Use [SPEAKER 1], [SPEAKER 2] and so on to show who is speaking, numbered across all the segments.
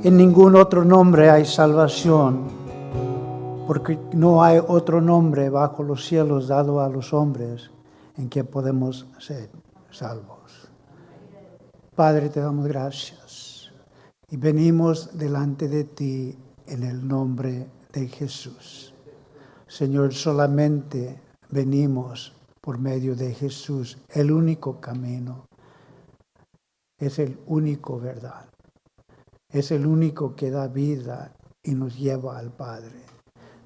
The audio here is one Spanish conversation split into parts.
[SPEAKER 1] En ningún otro nombre hay salvación, porque no hay otro nombre bajo los cielos dado a los hombres en que podemos ser salvos. Padre, te damos gracias y venimos delante de ti en el nombre de Jesús. Señor, solamente venimos por medio de Jesús, el único camino. Es el único verdad. Es el único que da vida y nos lleva al Padre.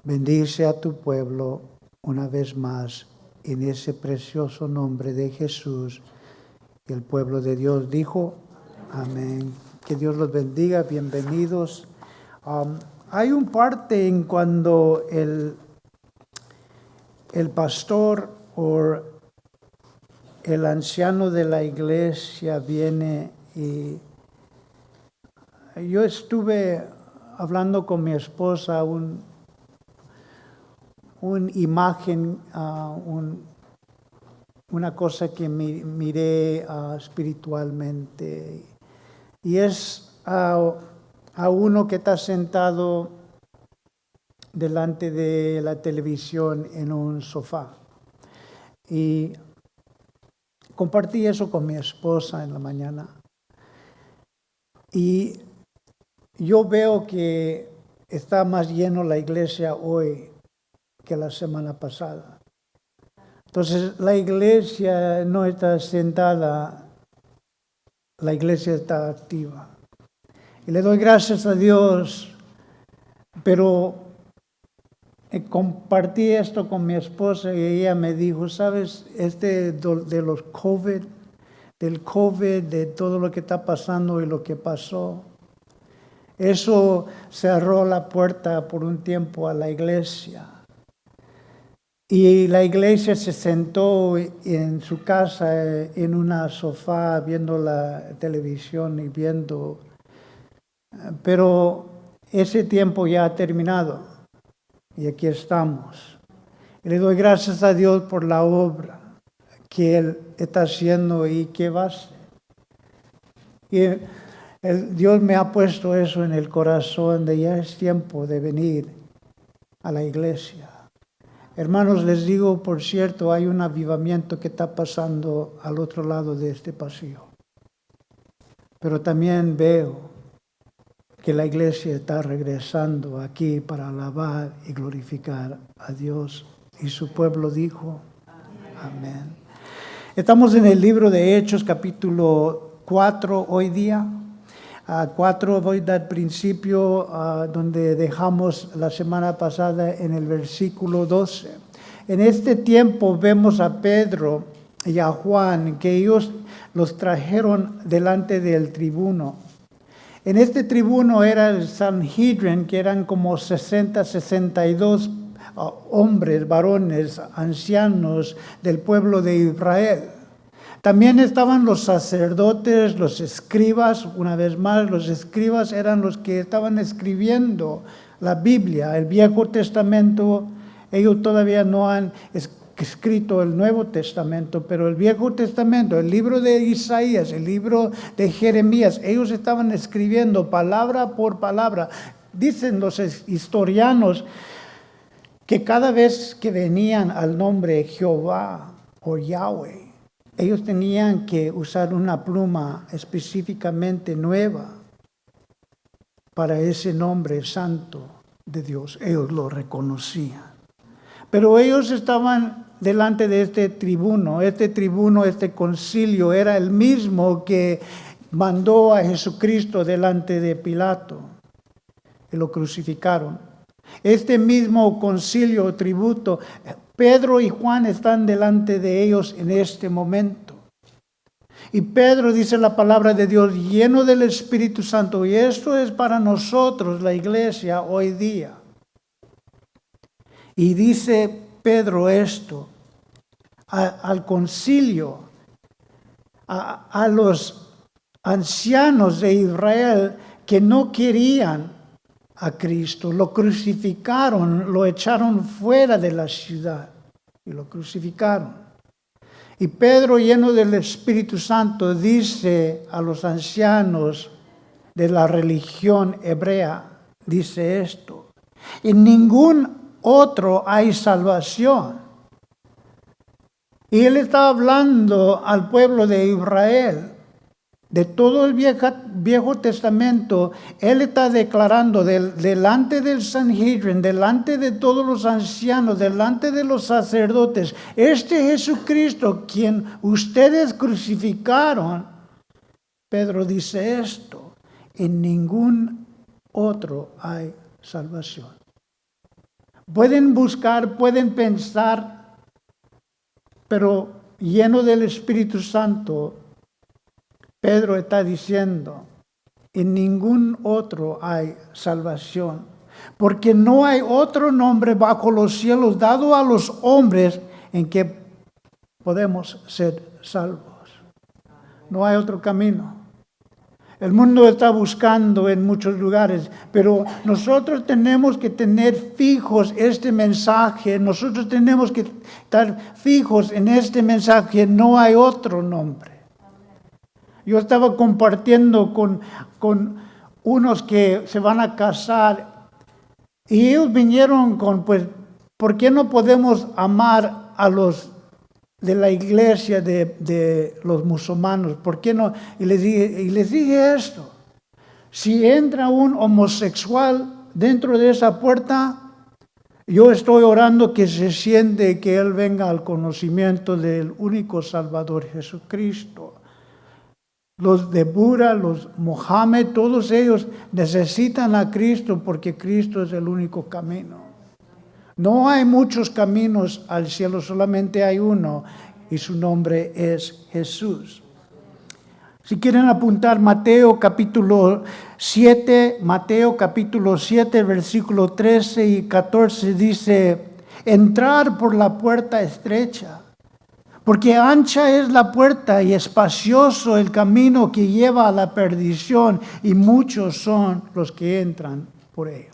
[SPEAKER 1] Bendice a tu pueblo una vez más en ese precioso nombre de Jesús. Y el pueblo de Dios dijo, amén. Que Dios los bendiga, bienvenidos. Hay un parte en cuando el pastor o el anciano de la iglesia viene y yo estuve hablando con mi esposa una imagen, una cosa que miré espiritualmente. Y es a uno que está sentado delante de la televisión en un sofá. Y compartí eso con mi esposa en la mañana. Y yo veo que está más lleno la iglesia hoy que la semana pasada. Entonces, la iglesia no está sentada, la iglesia está activa. Y le doy gracias a Dios, pero compartí esto con mi esposa y ella me dijo, ¿sabes? De los del COVID, de todo lo que está pasando y lo que pasó, eso cerró la puerta por un tiempo a la iglesia. Y la iglesia se sentó en su casa, en una sofá, viendo la televisión y viendo. Pero ese tiempo ya ha terminado. Y aquí estamos. Y le doy gracias a Dios por la obra que Él está haciendo y que va a hacer. Y Dios me ha puesto eso en el corazón de ya es tiempo de venir a la iglesia. Hermanos, les digo, por cierto, hay un avivamiento que está pasando al otro lado de este pasillo. Pero también veo que la iglesia está regresando aquí para alabar y glorificar a Dios. Y su pueblo dijo, amén. Estamos en el libro de Hechos, capítulo 4, hoy día. 4 voy a dar principio donde dejamos la semana pasada en el versículo 12. En este tiempo vemos a Pedro y a Juan, que ellos los trajeron delante del tribuno. En este tribuno era el Sanhedrin, que eran como 62 hombres, varones, ancianos del pueblo de Israel. También estaban los sacerdotes, los escribas, una vez más, los escribas eran los que estaban escribiendo la Biblia, el Viejo Testamento. Ellos todavía no han escrito el Nuevo Testamento, pero el Viejo Testamento, el libro de Isaías, el libro de Jeremías, ellos estaban escribiendo palabra por palabra. Dicen los historianos que cada vez que venían al nombre Jehová o Yahweh, ellos tenían que usar una pluma específicamente nueva para ese nombre santo de Dios. Ellos lo reconocían. Pero ellos estaban delante de este tribuno. Este concilio era el mismo que mandó a Jesucristo delante de Pilato y lo crucificaron. Este mismo concilio o tributo, Pedro y Juan están delante de ellos en este momento. Y Pedro dice la palabra de Dios lleno del Espíritu Santo. Y esto es para nosotros, la iglesia, hoy día. Y dice Pedro esto al concilio, a los ancianos de Israel que no querían a Cristo, lo crucificaron, lo echaron fuera de la ciudad y lo crucificaron. Y Pedro, lleno del Espíritu Santo, dice a los ancianos de la religión hebrea dice esto: en ningún otro hay salvación. Y él está hablando al pueblo de Israel. De todo el Viejo Testamento, él está declarando delante del Sanhedrin, delante de todos los ancianos, delante de los sacerdotes, este Jesucristo, quien ustedes crucificaron, Pedro dice esto: en ningún otro hay salvación. Pueden buscar, pueden pensar, pero lleno del Espíritu Santo, Pedro está diciendo: en ningún otro hay salvación, porque no hay otro nombre bajo los cielos dado a los hombres en que podemos ser salvos. No hay otro camino. El mundo está buscando en muchos lugares, pero nosotros tenemos que tener fijos este mensaje. Nosotros tenemos que estar fijos en este mensaje. No hay otro nombre. Yo estaba compartiendo con unos que se van a casar y ellos vinieron con, pues, ¿por qué no podemos amar a los de la iglesia de los musulmanes? ¿Por qué no? Y les dije esto: si entra un homosexual dentro de esa puerta, yo estoy orando que se siente que él venga al conocimiento del único Salvador, Jesucristo. Los de Buda, los Mohammed, todos ellos necesitan a Cristo porque Cristo es el único camino. No hay muchos caminos al cielo, solamente hay uno y su nombre es Jesús. Si quieren apuntar, Mateo capítulo 7, versículo 13 y 14 dice: entrar por la puerta estrecha, porque ancha es la puerta y espacioso el camino que lleva a la perdición, y muchos son los que entran por ella.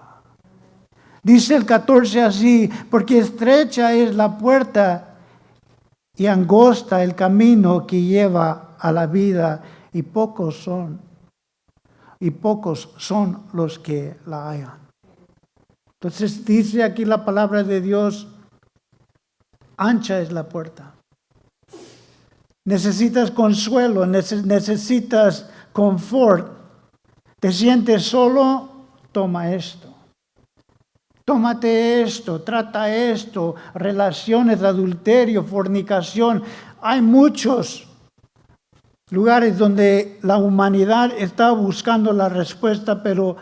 [SPEAKER 1] Dice el 14 así: porque estrecha es la puerta y angosta el camino que lleva a la vida, y pocos son los que la hallan. Entonces dice aquí la palabra de Dios: ancha es la puerta. Necesitas consuelo, necesitas confort. ¿Te sientes solo? Toma esto. Tómate esto, trata esto, relaciones, adulterio, fornicación. Hay muchos lugares donde la humanidad está buscando la respuesta, pero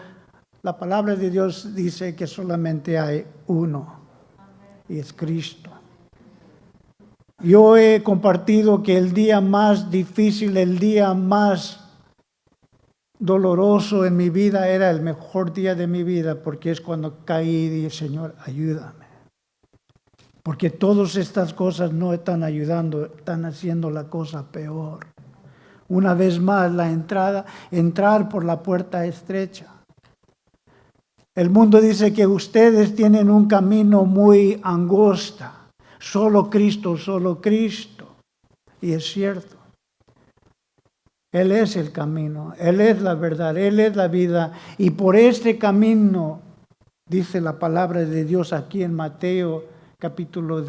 [SPEAKER 1] la palabra de Dios dice que solamente hay uno, y es Cristo. Yo he compartido que el día más difícil, el día más doloroso en mi vida era el mejor día de mi vida, porque es cuando caí y dije: Señor, ayúdame. Porque todas estas cosas no están ayudando, están haciendo la cosa peor. Una vez más, entrar por la puerta estrecha. El mundo dice que ustedes tienen un camino muy angosta. Solo Cristo, solo Cristo. Y es cierto. Él es el camino, Él es la verdad, Él es la vida. Y por este camino, dice la palabra de Dios aquí en Mateo capítulo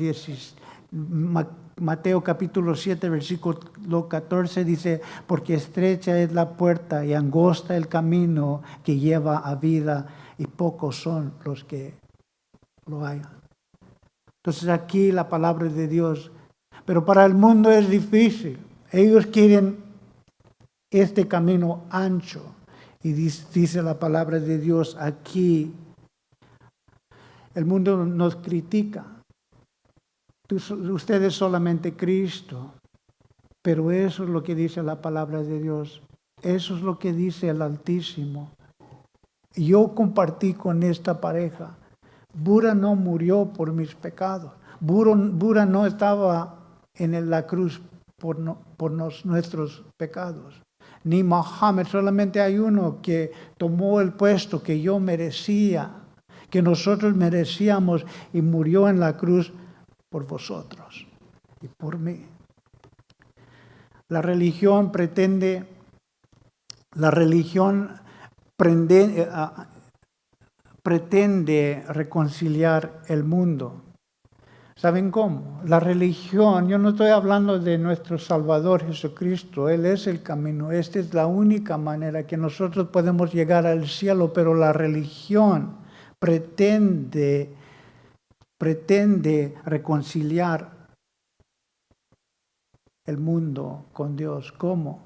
[SPEAKER 1] 7, versículo 14, dice: porque estrecha es la puerta y angosta el camino que lleva a vida, y pocos son los que lo hallan. Entonces aquí la palabra de Dios, pero para el mundo es difícil. Ellos quieren este camino ancho, y dice la palabra de Dios aquí: el mundo nos critica. Ustedes solamente Cristo. Pero eso es lo que dice la palabra de Dios. Eso es lo que dice el Altísimo. Yo compartí con esta pareja. Buda no murió por mis pecados. Buda no estaba en la cruz por nuestros pecados. Ni Mohammed. Solamente hay uno que tomó el puesto que yo merecía, que nosotros merecíamos, y murió en la cruz por vosotros y por mí. La religión pretende reconciliar el mundo. ¿Saben cómo? La religión, yo no estoy hablando de nuestro Salvador Jesucristo, Él es el camino, esta es la única manera que nosotros podemos llegar al cielo, pero la religión pretende reconciliar el mundo con Dios. ¿Cómo?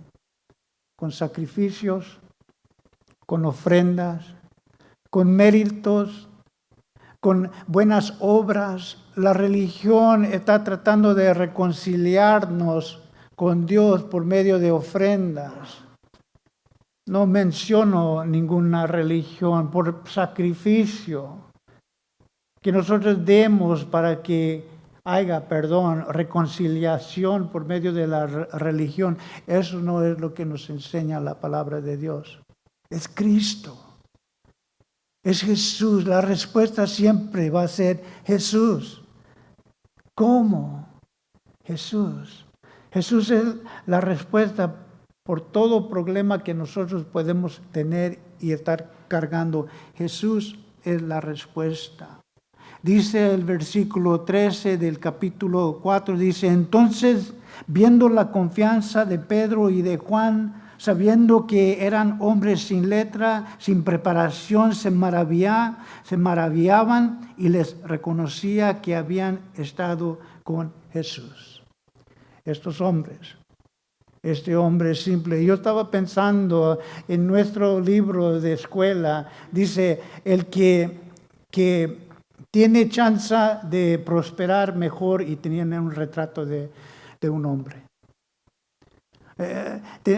[SPEAKER 1] Con sacrificios, con ofrendas, con méritos, con buenas obras. La religión está tratando de reconciliarnos con Dios por medio de ofrendas. No menciono ninguna religión por sacrificio que nosotros demos para que haya perdón, reconciliación por medio de la religión. Eso no es lo que nos enseña la palabra de Dios. Es Cristo. Es Jesús. La respuesta siempre va a ser Jesús. ¿Cómo? Jesús. Jesús es la respuesta por todo problema que nosotros podemos tener y estar cargando. Jesús es la respuesta. Dice el versículo 13 del capítulo 4, dice, entonces, viendo la confianza de Pedro y de Juan, sabiendo que eran hombres sin letra, sin preparación, se maravillaban y les reconocía que habían estado con Jesús. Estos hombres, este hombre simple. Yo estaba pensando en nuestro libro de escuela, dice, el que tiene chance de prosperar mejor, y tenían un retrato de un hombre.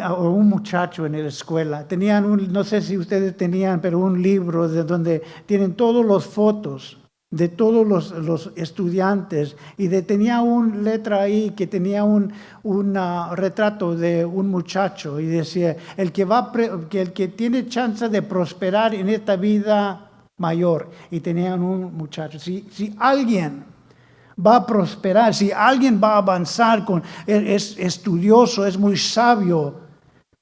[SPEAKER 1] O un muchacho en la escuela. Tenían no sé si ustedes tenían, pero un libro donde tienen todas las fotos de todos los estudiantes, y tenía una letra ahí que tenía un retrato de un muchacho, y decía, el que tiene chance de prosperar en esta vida mayor, y tenían un muchacho. Si alguien va a prosperar, si alguien va a avanzar, es estudioso, es muy sabio,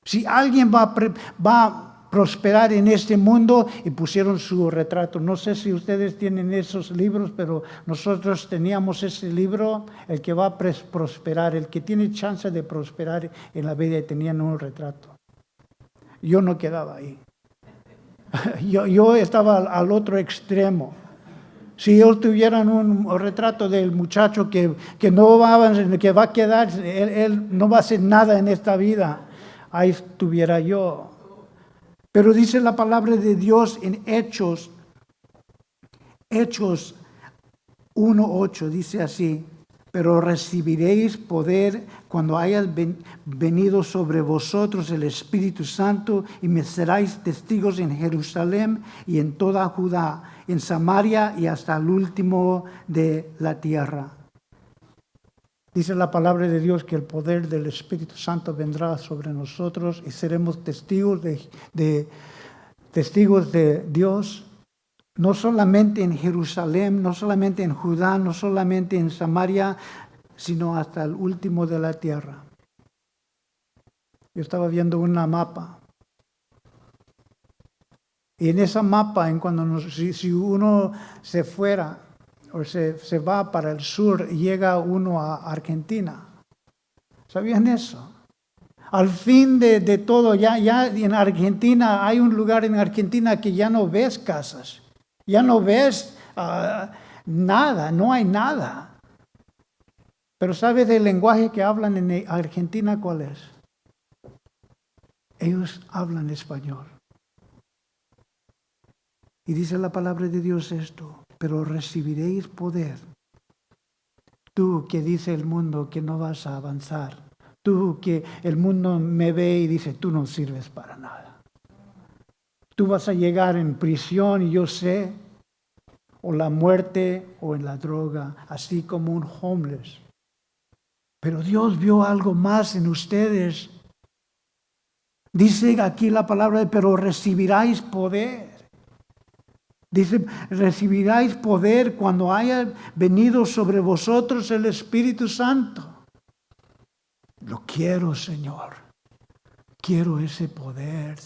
[SPEAKER 1] si alguien va a prosperar en este mundo, y pusieron su retrato. No sé si ustedes tienen esos libros, pero nosotros teníamos ese libro, el que va a prosperar, el que tiene chance de prosperar en la vida, y tenían un retrato. Yo no quedaba ahí. Yo estaba al otro extremo. Si ellos tuvieran un retrato del muchacho que no va a avanzar, que va a quedar, él no va a hacer nada en esta vida, ahí estuviera yo. Pero dice la palabra de Dios en Hechos 1:8, dice así, pero recibiréis poder cuando haya venido sobre vosotros el Espíritu Santo, y me seréis testigos en Jerusalén y en toda Judá, en Samaria y hasta el último de la tierra. Dice la palabra de Dios que el poder del Espíritu Santo vendrá sobre nosotros y seremos testigos de Dios. No solamente en Jerusalén, no solamente en Judá, no solamente en Samaria, sino hasta el último de la tierra. Yo estaba viendo una mapa. Y en esa mapa, si uno se fuera o se va para el sur, llega uno a Argentina. ¿Sabían eso? Al fin de todo, ya en Argentina, hay un lugar en Argentina que ya no ves casas. Ya no ves nada, no hay nada. Pero ¿sabes el lenguaje que hablan en Argentina cuál es? Ellos hablan español. Y dice la palabra de Dios esto, pero recibiréis poder. Tú que dice el mundo que no vas a avanzar. Tú que el mundo me ve y dice, tú no sirves para nada. Tú vas a llegar en prisión, y yo sé, o la muerte, o en la droga, así como un homeless. Pero Dios vio algo más en ustedes. Dice aquí la palabra, pero recibiráis poder. Dice, recibiráis poder cuando haya venido sobre vosotros el Espíritu Santo. Lo quiero, Señor. Quiero ese poder.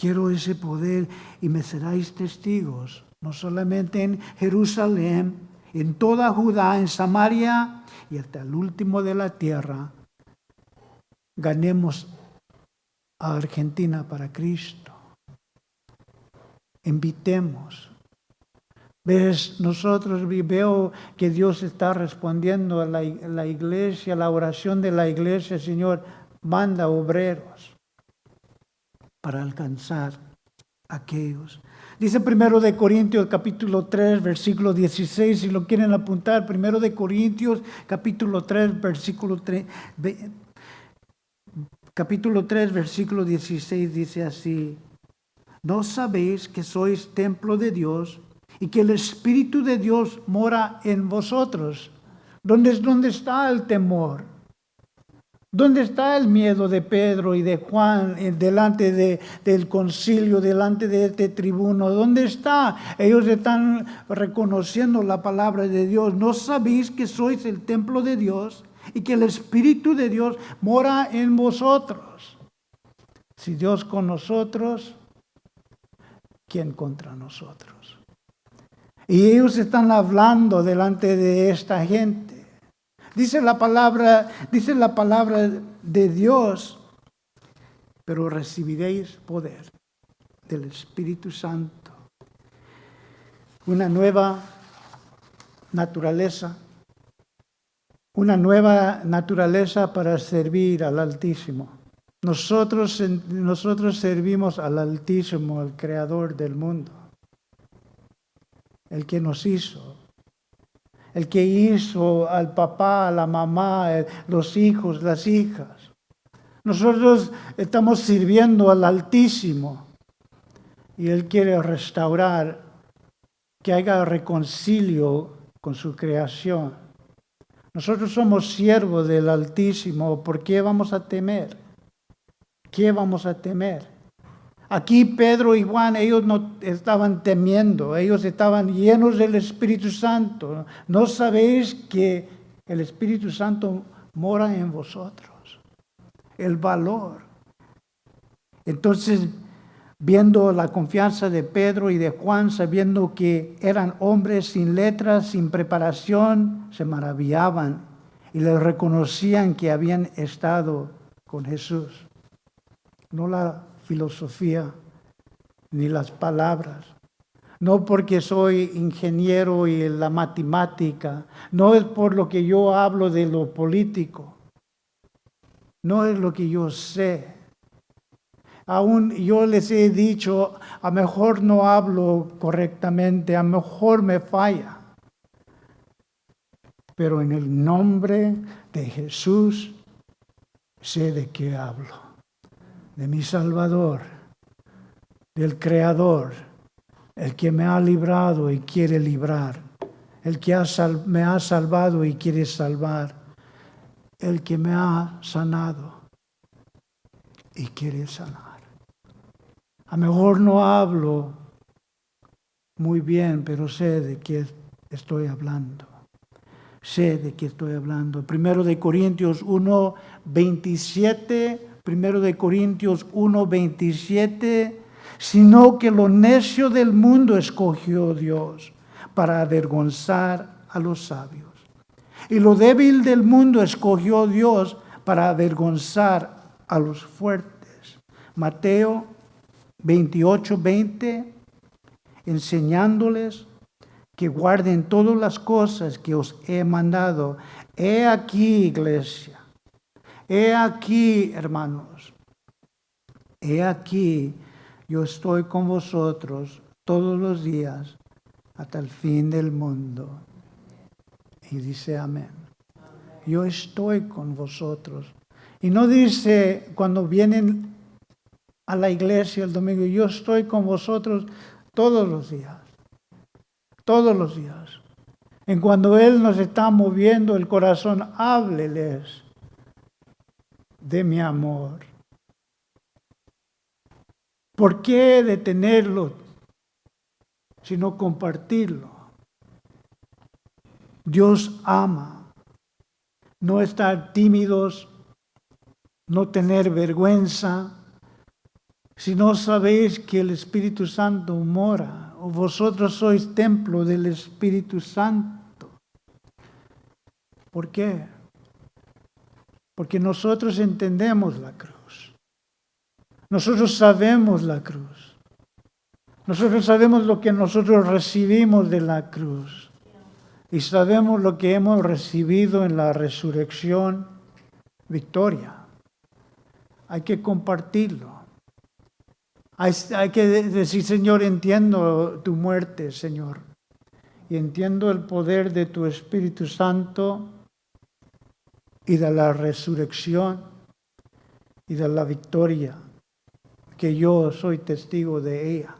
[SPEAKER 1] Quiero ese poder y me seréis testigos, no solamente en Jerusalén, en toda Judá, en Samaria y hasta el último de la tierra. Ganemos a Argentina para Cristo. Invitemos. ¿Ves? Nosotros veo que Dios está respondiendo a la iglesia, a la oración de la iglesia. Señor, manda obreros para alcanzar a aquellos. Dice 1 de Corintios capítulo 3, versículo 16, si lo quieren apuntar, 1 de Corintios capítulo 3, capítulo 3, versículo 16 dice así: ¿no sabéis que sois templo de Dios y que el Espíritu de Dios mora en vosotros? ¿Dónde está el temor? ¿Dónde está el miedo de Pedro y de Juan delante del concilio, delante de este tribuno? ¿Dónde está? Ellos están reconociendo la palabra de Dios. ¿No sabéis que sois el templo de Dios y que el Espíritu de Dios mora en vosotros? Si Dios con nosotros, ¿quién contra nosotros? Y ellos están hablando delante de esta gente. Dice la palabra de Dios, pero recibiréis poder del Espíritu Santo. Una nueva naturaleza para servir al Altísimo. Nosotros servimos al Altísimo, el Creador del mundo, el que nos hizo. El que hizo al papá, a la mamá, los hijos, las hijas. Nosotros estamos sirviendo al Altísimo y Él quiere restaurar, que haya reconcilio con su creación. Nosotros somos siervos del Altísimo. ¿Por qué vamos a temer? ¿Qué vamos a temer? Aquí Pedro y Juan, ellos no estaban temiendo, ellos estaban llenos del Espíritu Santo. ¿No sabéis que el Espíritu Santo mora en vosotros? El valor. Entonces, viendo la confianza de Pedro y de Juan, sabiendo que eran hombres sin letras, sin preparación, se maravillaban y les reconocían que habían estado con Jesús. No la filosofía, ni las palabras. No porque soy ingeniero y en la matemática. No es por lo que yo hablo de lo político. No es lo que yo sé. Aún yo les he dicho, a lo mejor no hablo correctamente, a lo mejor me falla. Pero en el nombre de Jesús sé de qué hablo. De mi Salvador, del Creador, el que me ha librado y quiere librar, el que me ha salvado y quiere salvar, el que me ha sanado y quiere sanar. A lo mejor no hablo muy bien, pero sé de qué estoy hablando. Sé de qué estoy hablando. 1 de Corintios 1:27. 1 de Corintios 1:27, sino que lo necio del mundo escogió Dios para avergonzar a los sabios. Y lo débil del mundo escogió Dios para avergonzar a los fuertes. Mateo 28:20, enseñándoles que guarden todas las cosas que os he mandado. He aquí, iglesia. He aquí, hermanos, he aquí, yo estoy con vosotros todos los días hasta el fin del mundo. Y dice amén. Yo estoy con vosotros. Y no dice cuando vienen a la iglesia el domingo, yo estoy con vosotros todos los días. Todos los días. En cuando Él nos está moviendo el corazón, hábleles de mi amor. ¿Por qué detenerlo, sino compartirlo? Dios ama. No estar tímidos, no tener vergüenza, Si no sabéis que el Espíritu Santo mora, o vosotros sois templo del Espíritu Santo. ¿Por qué? Porque nosotros entendemos la cruz. Nosotros sabemos la cruz. Nosotros sabemos lo que nosotros recibimos de la cruz. Y sabemos lo que hemos recibido en la resurrección, victoria. Hay que compartirlo. Hay que decir, Señor, entiendo tu muerte, Señor. Y entiendo el poder de tu Espíritu Santo y de la resurrección y de la victoria, que yo soy testigo de ella.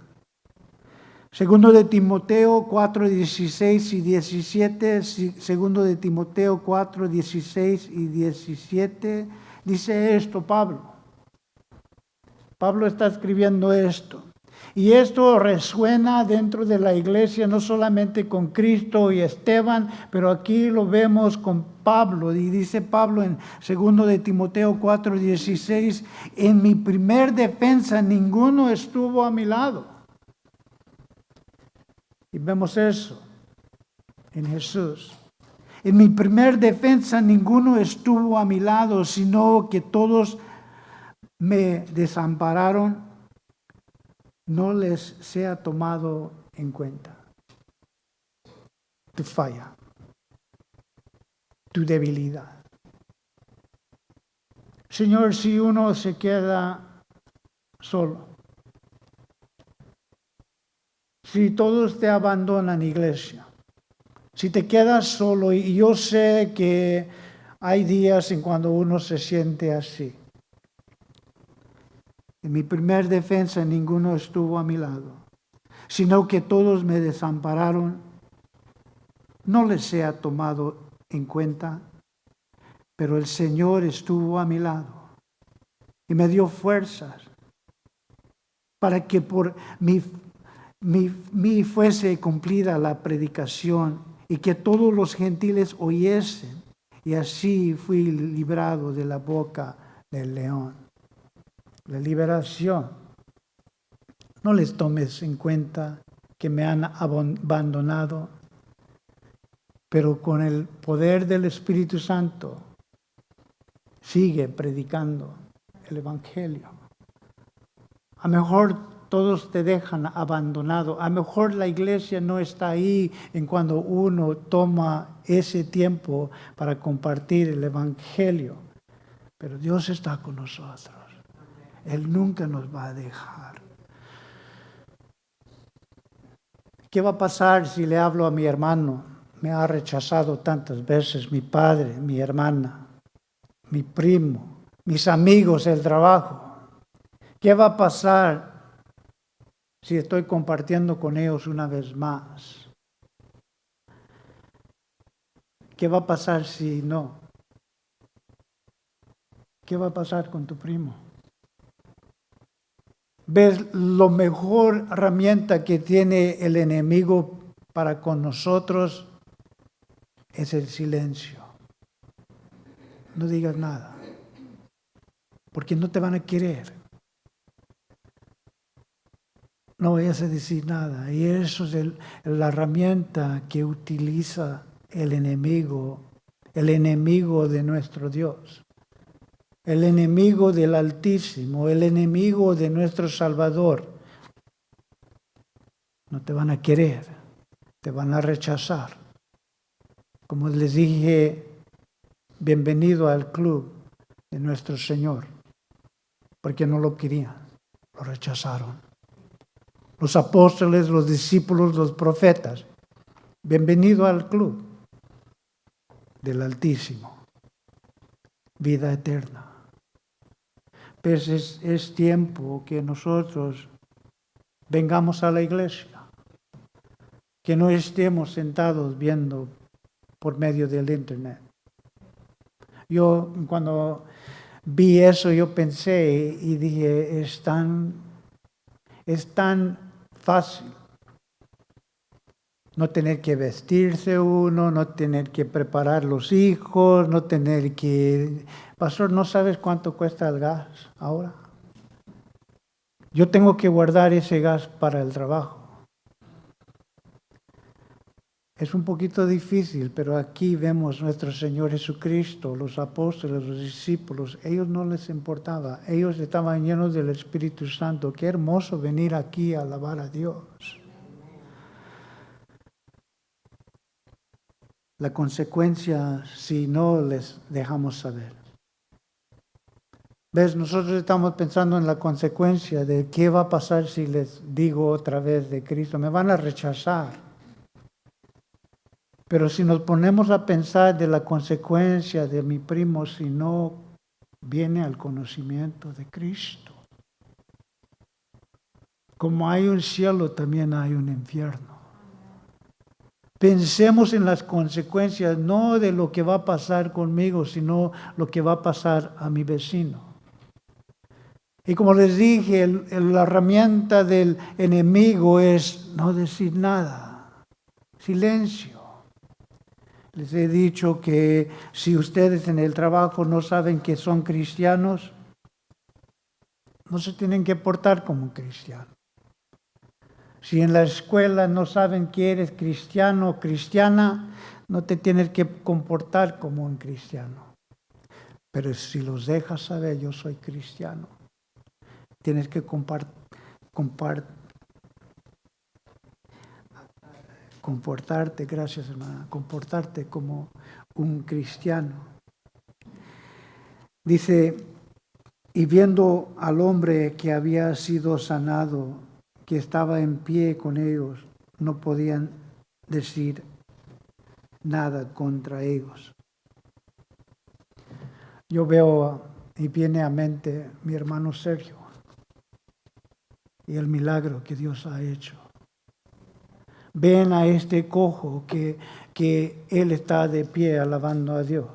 [SPEAKER 1] Segundo de Timoteo 4, 16 y 17, segundo de Timoteo 4, 16 y 17, dice esto Pablo. Pablo está escribiendo esto. Y esto resuena dentro de la iglesia, no solamente con Cristo y Esteban, pero aquí lo vemos con Pablo. Y dice Pablo en 2 de Timoteo 4, 16, en mi primer defensa ninguno estuvo a mi lado. Y vemos eso en Jesús. En mi primer defensa ninguno estuvo a mi lado, sino que todos me desampararon, no les sea tomado en cuenta. Tu falla, tu debilidad. Señor, si uno se queda solo, si todos te abandonan, iglesia, si te quedas solo, y yo sé que hay días en cuando uno se siente así. En mi primer defensa ninguno estuvo a mi lado, sino que todos me desampararon. No les sea tomado en cuenta, pero el Señor estuvo a mi lado y me dio fuerzas para que por mí fuese cumplida la predicación y que todos los gentiles oyesen, y así fui librado de la boca del león. La liberación. No les tomes en cuenta que me han abandonado, pero con el poder del Espíritu Santo sigue predicando el Evangelio. A lo mejor todos te dejan abandonado. A lo mejor la iglesia no está ahí en cuando uno toma ese tiempo para compartir el Evangelio. Pero Dios está con nosotros. Él nunca nos va a dejar. ¿Qué va a pasar si le hablo a mi hermano? Me ha rechazado tantas veces mi padre, mi hermana, mi primo, mis amigos, el trabajo. ¿Qué va a pasar si estoy compartiendo con ellos una vez más? ¿Qué va a pasar si no? ¿Qué va a pasar con tu primo? ¿Ves? La mejor herramienta que tiene el enemigo para con nosotros es el silencio. No digas nada, porque no te van a querer. No vayas a decir nada. Y eso es la herramienta que utiliza el enemigo de nuestro Dios. El enemigo del Altísimo, el enemigo de nuestro Salvador. No te van a querer, te van a rechazar. Como les dije, bienvenido al club de nuestro Señor, porque no lo querían, lo rechazaron. Los apóstoles, los discípulos, los profetas, bienvenido al club del Altísimo, vida eterna. Pues es tiempo que nosotros vengamos a la iglesia, que no estemos sentados viendo por medio del internet. Yo cuando vi eso, yo pensé y dije, es tan fácil no tener que vestirse uno, no tener que preparar los hijos, no tener que... Pastor, ¿no sabes cuánto cuesta el gas ahora? Yo tengo que guardar ese gas para el trabajo. Es un poquito difícil, pero aquí vemos nuestro Señor Jesucristo, los apóstoles, los discípulos, ellos no les importaba, ellos estaban llenos del Espíritu Santo. Qué hermoso venir aquí a alabar a Dios. La consecuencia si no les dejamos saber. ¿Ves? Nosotros estamos pensando en la consecuencia de qué va a pasar si les digo otra vez de Cristo. Me van a rechazar. Pero si nos ponemos a pensar de la consecuencia de mi primo si no viene al conocimiento de Cristo. Como hay un cielo, también hay un infierno. Pensemos en las consecuencias, no de lo que va a pasar conmigo, sino lo que va a pasar a mi vecino. Y como les dije, la herramienta del enemigo es no decir nada, silencio. Les he dicho que si ustedes en el trabajo no saben que son cristianos, no se tienen que portar como cristianos. Si en la escuela no saben que eres cristiano o cristiana, no te tienes que comportar como un cristiano. Pero si los dejas saber, yo soy cristiano, tienes que comportarte, gracias hermana, comportarte como un cristiano. Dice, y viendo al hombre que había sido sanado, que estaba en pie con ellos, no podían decir nada contra ellos. Yo veo y viene a mente mi hermano Sergio y el milagro que Dios ha hecho. Ven a este cojo que él está de pie alabando a Dios.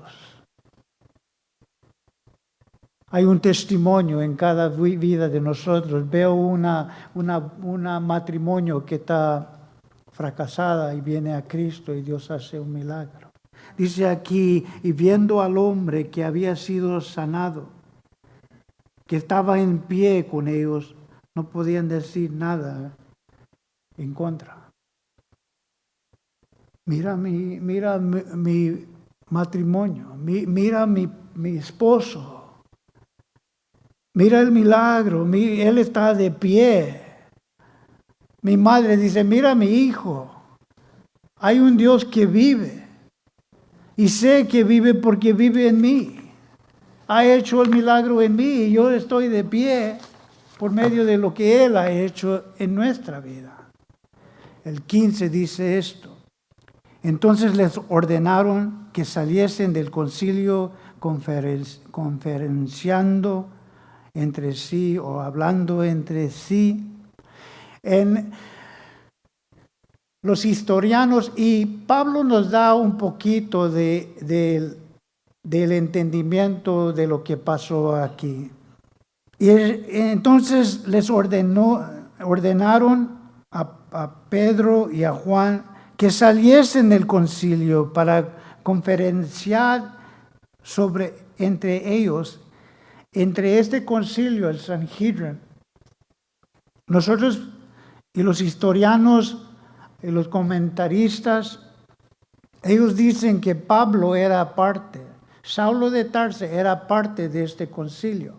[SPEAKER 1] Hay un testimonio en cada vida de nosotros. Veo una matrimonio que está fracasada y viene a Cristo y Dios hace un milagro. Dice aquí, y viendo al hombre que había sido sanado, que estaba en pie con ellos, no podían decir nada en contra. Mira mi matrimonio, mira mi esposo. Mira el milagro, él está de pie. Mi madre dice, mira mi hijo. Hay un Dios que vive. Y sé que vive porque vive en mí. Ha hecho el milagro en mí y yo estoy de pie por medio de lo que Él ha hecho en nuestra vida. El 15 dice esto. Entonces les ordenaron que saliesen del concilio conferenciando entre sí o hablando entre sí. En los historianos, y Pablo nos da un poquito del entendimiento de lo que pasó aquí. Y entonces les ordenaron a Pedro y a Juan que saliesen del concilio para conferenciar entre ellos. Entre este concilio, el Sanhedrin, nosotros y los historianos y los comentaristas, ellos dicen que Pablo era parte, Saulo de Tarso era parte de este concilio.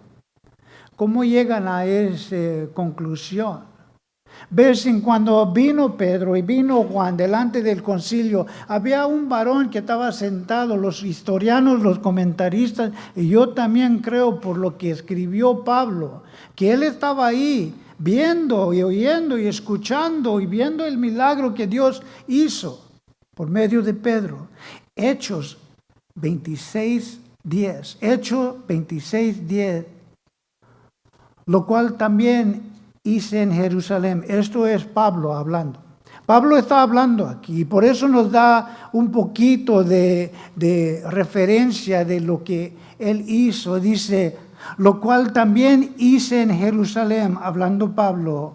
[SPEAKER 1] ¿Cómo llegan a esa conclusión? Ves, cuando vino Pedro y vino Juan delante del concilio, había un varón que estaba sentado, los historianos, los comentaristas, y yo también creo por lo que escribió Pablo, que él estaba ahí viendo y oyendo y escuchando y viendo el milagro que Dios hizo por medio de Pedro. Hechos 26:10, Hechos 26:10, lo cual también hice en Jerusalén. Esto es Pablo hablando. Pablo está hablando aquí y por eso nos da un poquito de referencia de lo que él hizo. Dice, lo cual también hice en Jerusalén, hablando Pablo.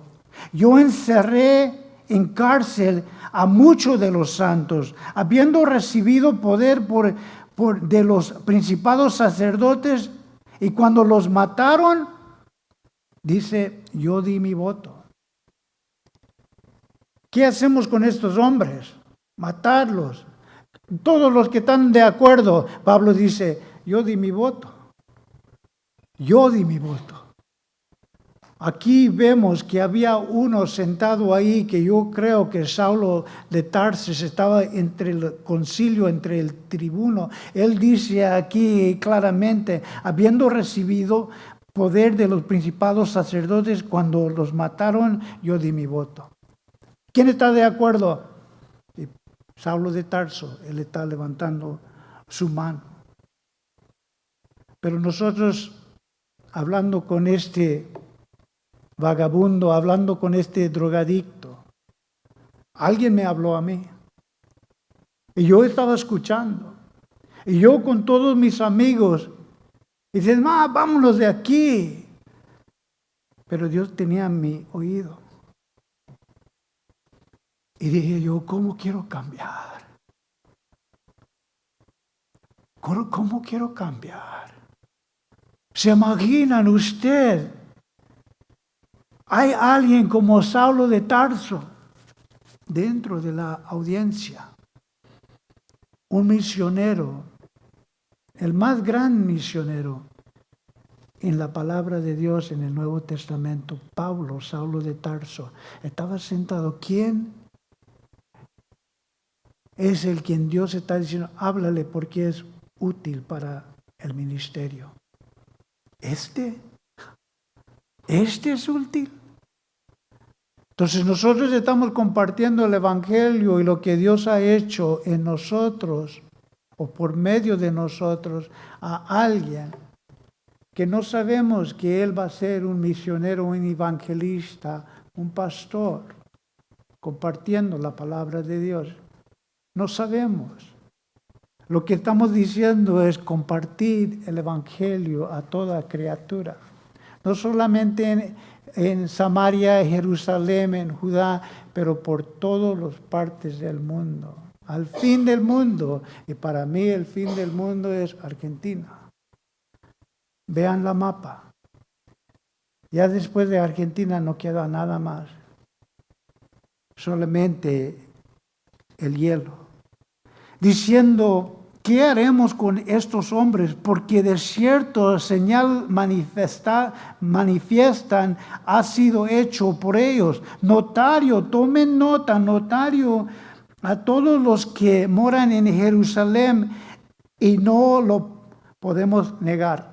[SPEAKER 1] Yo encerré en cárcel a muchos de los santos, habiendo recibido poder de los principados sacerdotes, y cuando los mataron, Dice, yo di mi voto. ¿Qué hacemos con estos hombres? Matarlos. Todos los que están de acuerdo, Pablo dice, yo di mi voto. Yo di mi voto. Aquí vemos que había uno sentado ahí que yo creo que Saulo de Tarsis estaba entre el concilio, entre el tribuno. Él dice aquí claramente, habiendo recibido poder de los principados sacerdotes cuando los mataron, yo di mi voto. ¿Quién está de acuerdo? Y Saulo de Tarso, él está levantando su mano. Pero nosotros, hablando con este vagabundo, hablando con este drogadicto, alguien me habló a mí. Y yo estaba escuchando. Y yo con todos mis amigos, y dicen, vámonos de aquí. Pero Dios tenía mi oído. Y dije yo, ¿cómo quiero cambiar? ¿Cómo quiero cambiar? ¿Se imaginan usted? Hay alguien como Saulo de Tarso dentro de la audiencia. Un misionero, el más gran misionero en la palabra de Dios en el Nuevo Testamento, Pablo, Saulo de Tarso, estaba sentado. ¿Quién es el quien Dios está diciendo? Háblale porque es útil para el ministerio. ¿Este es útil? Entonces nosotros estamos compartiendo el Evangelio y lo que Dios ha hecho en nosotros o por medio de nosotros a alguien que no sabemos que Él va a ser un misionero, un evangelista, un pastor, compartiendo la palabra de Dios. No sabemos. Lo que estamos diciendo es compartir el Evangelio a toda criatura. No solamente en Samaria, Jerusalén, en Judá, pero por todas las partes del mundo. Al fin del mundo, y para mí el fin del mundo es Argentina. Vean la mapa. Ya después de Argentina no queda nada más. Solamente el hielo. Diciendo, ¿qué haremos con estos hombres? Porque de cierto señal manifiestan ha sido hecho por ellos. Notario, tomen nota, notario a todos los que moran en Jerusalén y no lo podemos negar.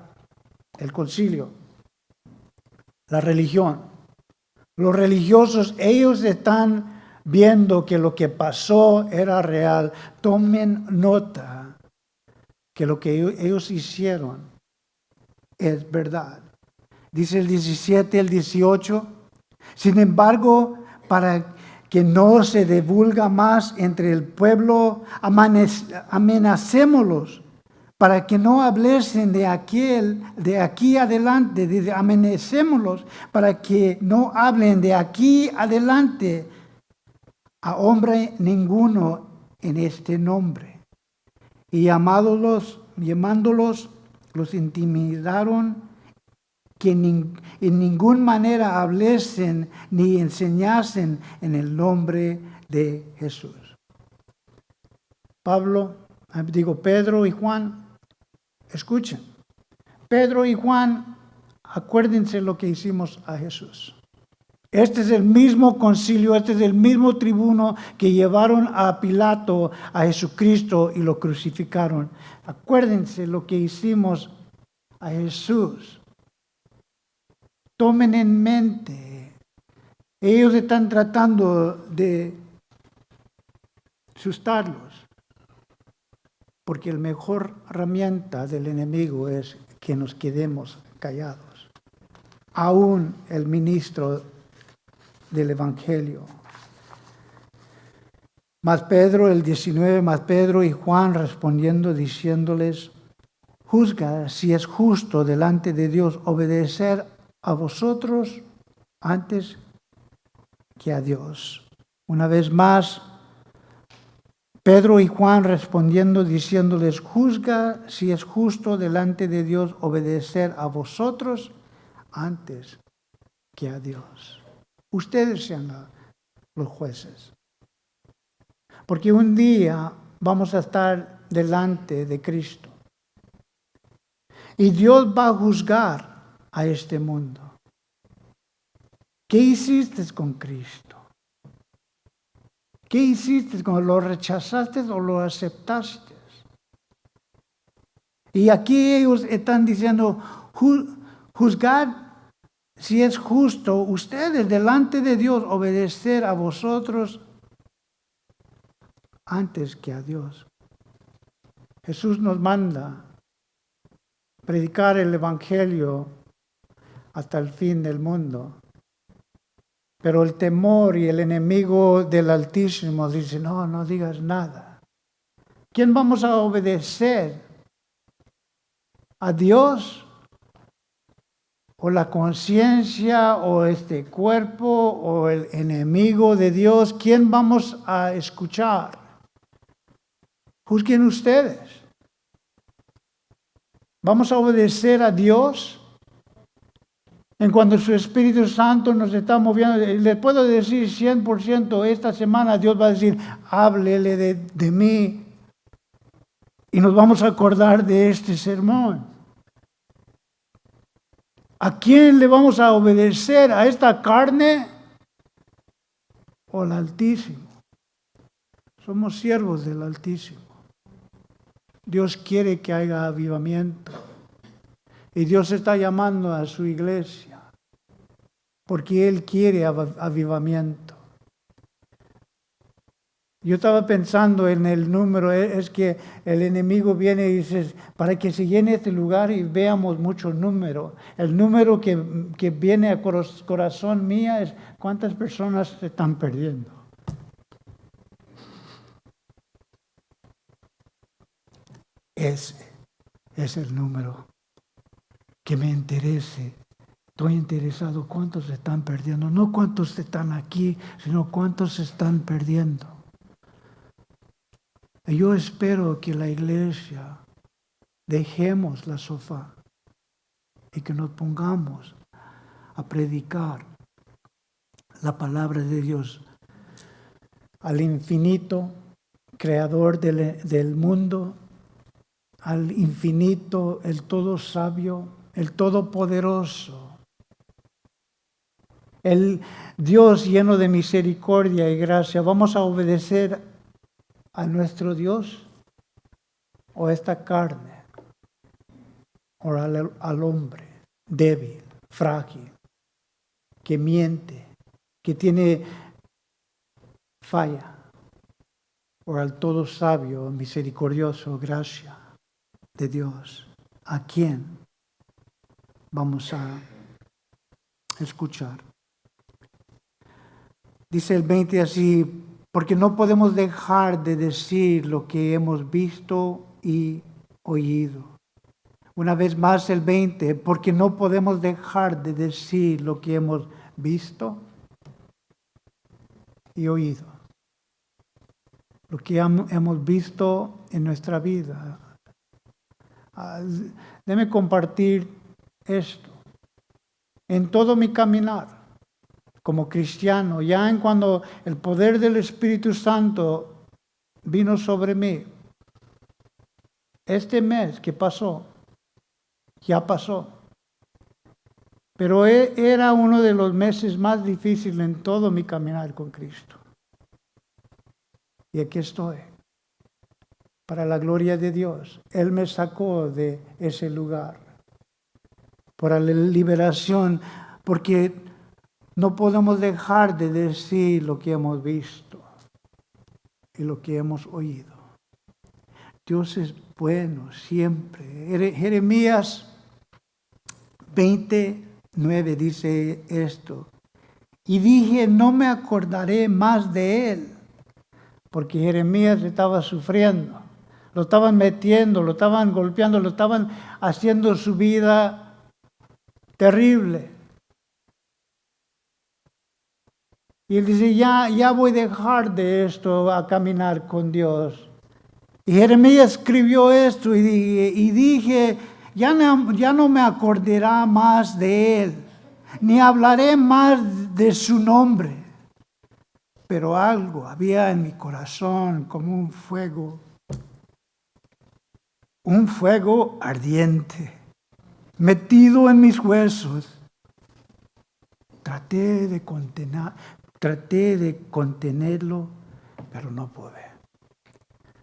[SPEAKER 1] El concilio, la religión. Los religiosos, ellos están viendo que lo que pasó era real. Tomen nota que lo que ellos hicieron es verdad. Dice el 17, el 18. Sin embargo, para que no se divulga más entre el pueblo, amenacémoslos, para que no hablesen de aquí adelante, amenacémoslos, para que no hablen de aquí adelante a hombre ninguno en este nombre. Y llamándolos, los intimidaron que en ninguna manera hablesen ni enseñasen en el nombre de Jesús. Pedro y Juan, escuchen. Pedro y Juan, acuérdense lo que hicimos a Jesús. Este es el mismo concilio, este es el mismo tribuno que llevaron a Pilato, a Jesucristo y lo crucificaron. Acuérdense lo que hicimos a Jesús. Tomen en mente, ellos están tratando de asustarlos, porque la mejor herramienta del enemigo es que nos quedemos callados. Aún el ministro del Evangelio. Mas Pedro, el 19, mas Pedro y Juan respondiendo, diciéndoles, juzga si es justo delante de Dios obedecer a vosotros antes que a Dios. Una vez más, Pedro y Juan respondiendo, diciéndoles, juzga si es justo delante de Dios obedecer a vosotros antes que a Dios. Ustedes sean los jueces. Porque un día vamos a estar delante de Cristo. Y Dios va a juzgar a este mundo. ¿Qué hiciste con Cristo? ¿Qué hiciste? ¿Lo rechazaste o lo aceptaste? Y aquí ellos están diciendo, juzgad si es justo ustedes delante de Dios obedecer a vosotros antes que a Dios. Jesús nos manda predicar el Evangelio hasta el fin del mundo. Pero el temor y el enemigo del Altísimo dice, no digas nada. ¿Quién vamos a obedecer? ¿A Dios? ¿O la conciencia? ¿O este cuerpo? ¿O el enemigo de Dios? ¿Quién vamos a escuchar? Juzguen ustedes. ¿Vamos a obedecer a Dios? En cuanto su Espíritu Santo nos está moviendo, les puedo decir 100% esta semana Dios va a decir, háblele de mí. Y nos vamos a acordar de este sermón. ¿A quién le vamos a obedecer? ¿A esta carne o al Altísimo? Somos siervos del Altísimo. Dios quiere que haya avivamiento. Y Dios está llamando a su iglesia porque Él quiere avivamiento. Yo estaba pensando en el número, es que el enemigo viene y dice, para que se llene este lugar y veamos muchos números. El número que viene a corazón mía es cuántas personas se están perdiendo. Ese es el número que me interese. Estoy interesado cuántos se están perdiendo. No cuántos están aquí, sino cuántos se están perdiendo. Y yo espero que la iglesia dejemos la sofá y que nos pongamos a predicar la palabra de Dios al infinito creador del mundo, al infinito, el todo sabio, el todopoderoso, el Dios lleno de misericordia y gracia. ¿Vamos a obedecer a nuestro Dios o a esta carne o al hombre débil, frágil, que miente, que tiene falla, o al todo sabio, misericordioso, gracia de Dios? ¿A quién vamos a escuchar? Dice el 20 así, porque no podemos dejar de decir lo que hemos visto y oído. Una vez más el 20, porque no podemos dejar de decir lo que hemos visto y oído. Lo que hemos visto en nuestra vida. Déjame compartir esto. En todo mi caminar como cristiano, ya en cuando el poder del Espíritu Santo vino sobre mí, este mes que pasó, ya pasó. Pero era uno de los meses más difíciles en todo mi caminar con Cristo. Y aquí estoy, para la gloria de Dios. Él me sacó de ese lugar, para la liberación, porque no podemos dejar de decir lo que hemos visto y lo que hemos oído. Dios es bueno siempre. Jeremías 29 dice esto. Y dije, no me acordaré más de él. Porque Jeremías estaba sufriendo. Lo estaban metiendo, lo estaban golpeando, lo estaban haciendo su vida terrible. Y él dice, ya voy a dejar de esto a caminar con Dios. Y Jeremías escribió esto y dije, ya no me acordará más de él. ni hablaré más de su nombre. Pero algo había en mi corazón como un fuego ardiente, metido en mis huesos. Traté de contenerlo, pero no pude.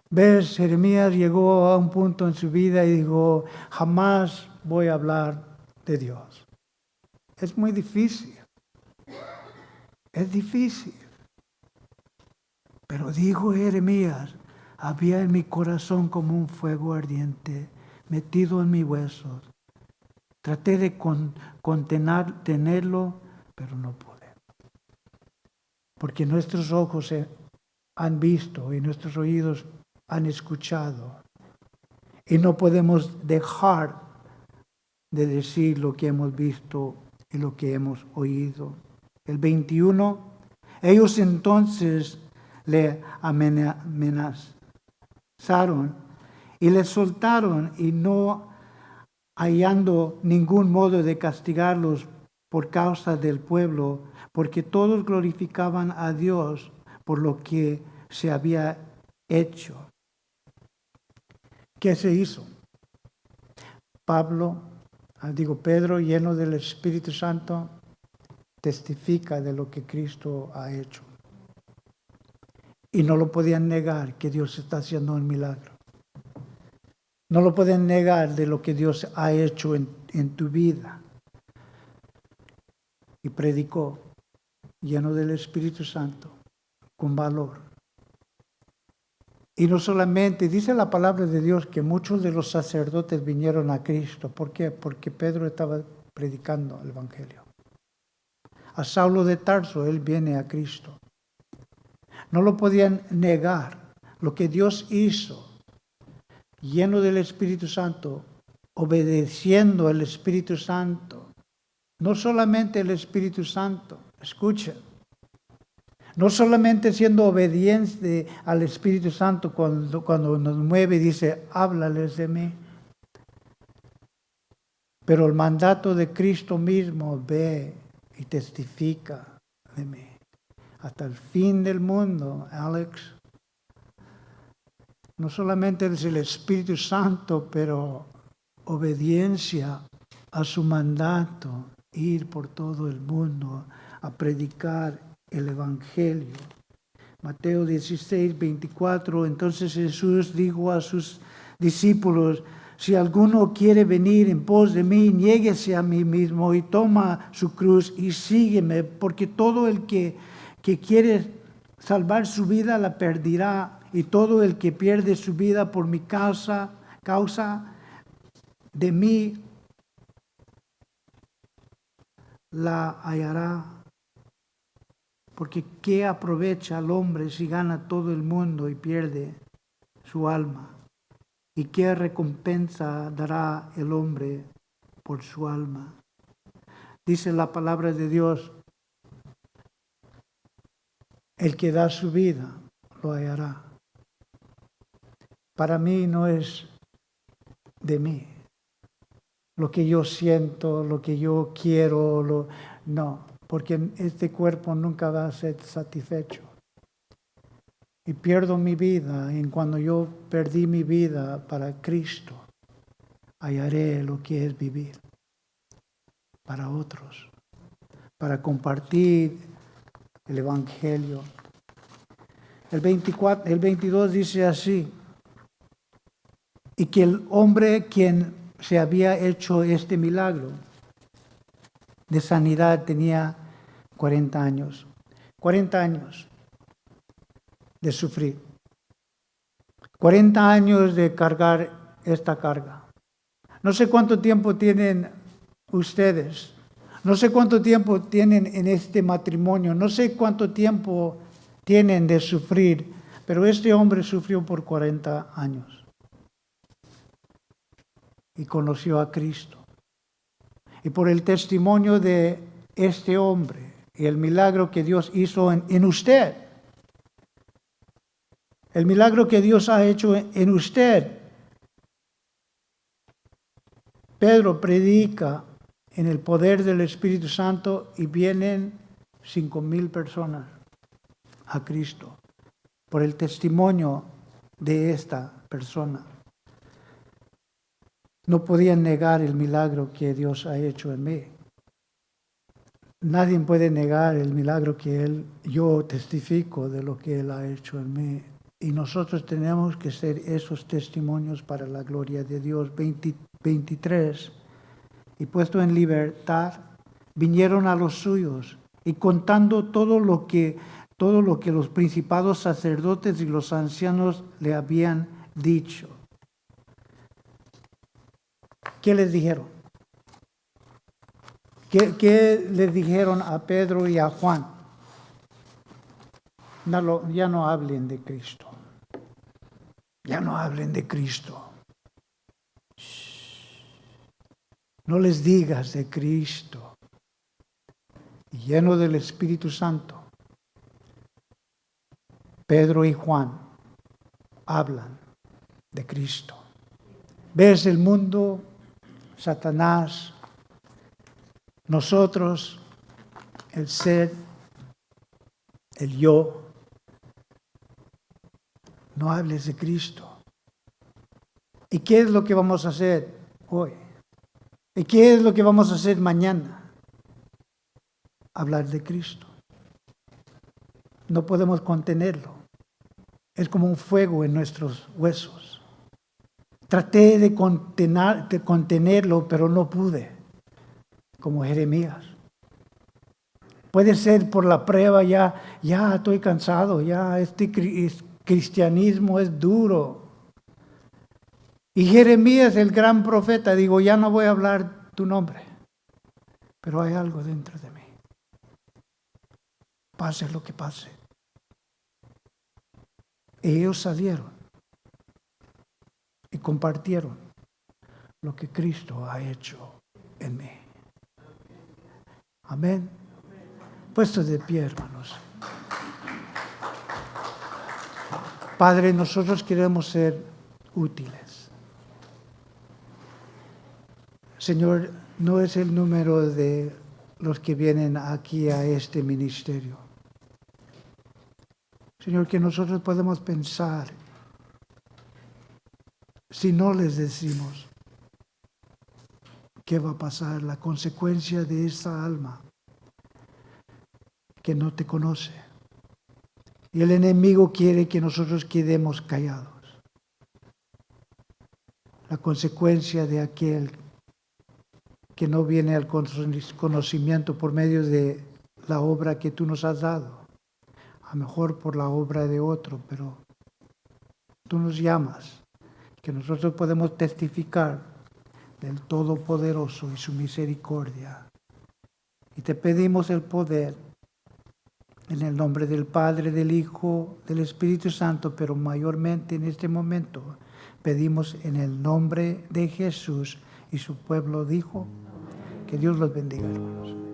[SPEAKER 1] ¿Ves? Jeremías llegó a un punto en su vida y dijo, jamás voy a hablar de Dios. Es muy difícil. Es difícil. Pero dijo Jeremías, había en mi corazón como un fuego ardiente, metido en mis huesos. Traté de tenerlo, pero no pude. Porque nuestros ojos han visto y nuestros oídos han escuchado. Y no podemos dejar de decir lo que hemos visto y lo que hemos oído. El 21, ellos entonces le amenazaron y le soltaron, y no hallando ningún modo de castigarlos por causa del pueblo, porque todos glorificaban a Dios por lo que se había hecho. ¿Qué se hizo? Pedro, lleno del Espíritu Santo, testifica de lo que Cristo ha hecho. Y no lo podían negar que Dios está haciendo un milagro. No lo pueden negar de lo que Dios ha hecho en tu vida. Y predicó, lleno del Espíritu Santo, con valor. Y no solamente, dice la palabra de Dios que muchos de los sacerdotes vinieron a Cristo. ¿Por qué? Porque Pedro estaba predicando el Evangelio. A Saulo de Tarso, él viene a Cristo. No lo podían negar. Lo que Dios hizo, lleno del Espíritu Santo, obedeciendo al Espíritu Santo. No solamente el Espíritu Santo, escucha. No solamente siendo obediente al Espíritu Santo cuando nos mueve y dice, háblales de mí. Pero el mandato de Cristo mismo ve y testifica de mí. Hasta el fin del mundo, Alex. No solamente es el Espíritu Santo, pero obediencia a su mandato, ir por todo el mundo a predicar el Evangelio. Mateo 16, 24, entonces Jesús dijo a sus discípulos, si alguno quiere venir en pos de mí, niéguese a mí mismo y toma su cruz y sígueme, porque todo el que quiere salvar su vida la perderá, y todo el que pierde su vida por mi causa de mí la hallará. Porque ¿qué aprovecha al hombre si gana todo el mundo y pierde su alma? ¿Y qué recompensa dará el hombre por su alma? Dice la palabra de Dios, el que da su vida lo hallará. Para mí no es de mí. Lo que yo siento, lo que yo quiero, no, porque este cuerpo nunca va a ser satisfecho. Y pierdo mi vida, y cuando yo perdí mi vida para Cristo, hallaré lo que es vivir para otros, para compartir el Evangelio. El 22 dice así, y que el hombre quien se había hecho este milagro de sanidad tenía 40 años. 40 años de sufrir. 40 años de cargar esta carga. No sé cuánto tiempo tienen ustedes. No sé cuánto tiempo tienen en este matrimonio. No sé cuánto tiempo tienen de sufrir. Pero este hombre sufrió por 40 años. Y conoció a Cristo. Y por el testimonio de este hombre y el milagro que Dios hizo en usted, el milagro que Dios ha hecho en usted, Pedro predica en el poder del Espíritu Santo y vienen 5,000 personas a Cristo por el testimonio de esta persona. No podían negar el milagro que Dios ha hecho en mí. Nadie puede negar el milagro que yo testifico de lo que Él ha hecho en mí. Y nosotros tenemos que ser esos testimonios para la gloria de Dios. 23. Y puesto en libertad, vinieron a los suyos y contando todo lo que los principados sacerdotes y los ancianos le habían dicho. ¿Qué les dijeron? ¿Qué les dijeron a Pedro y a Juan? Ya no hablen de Cristo. Ya no hablen de Cristo. No les digas de Cristo. Lleno del Espíritu Santo, Pedro y Juan hablan de Cristo. ¿Ves el mundo, Satanás, nosotros, el ser, el yo? No hables de Cristo. ¿Y qué es lo que vamos a hacer hoy? ¿Y qué es lo que vamos a hacer mañana? Hablar de Cristo. No podemos contenerlo. Es como un fuego en nuestros huesos. Traté de contenerlo, pero no pude, como Jeremías. Puede ser por la prueba, ya estoy cansado, ya este cristianismo es duro. Y Jeremías, el gran profeta, digo, ya no voy a hablar tu nombre, pero hay algo dentro de mí. Pase lo que pase. Ellos salieron y compartieron lo que Cristo ha hecho en mí. Amén. Puestos de pie, hermanos. Padre, nosotros queremos ser útiles. Señor, no es el número de los que vienen aquí a este ministerio. Señor, que nosotros podemos pensar, si no les decimos, ¿qué va a pasar? La consecuencia de esa alma que no te conoce. Y el enemigo quiere que nosotros quedemos callados. La consecuencia de aquel que no viene al conocimiento por medio de la obra que tú nos has dado. A lo mejor por la obra de otro, pero tú nos llamas, que nosotros podemos testificar del Todopoderoso y su misericordia. Y te pedimos el poder en el nombre del Padre, del Hijo, del Espíritu Santo, pero mayormente en este momento pedimos en el nombre de Jesús y su pueblo dijo, que Dios los bendiga, hermanos.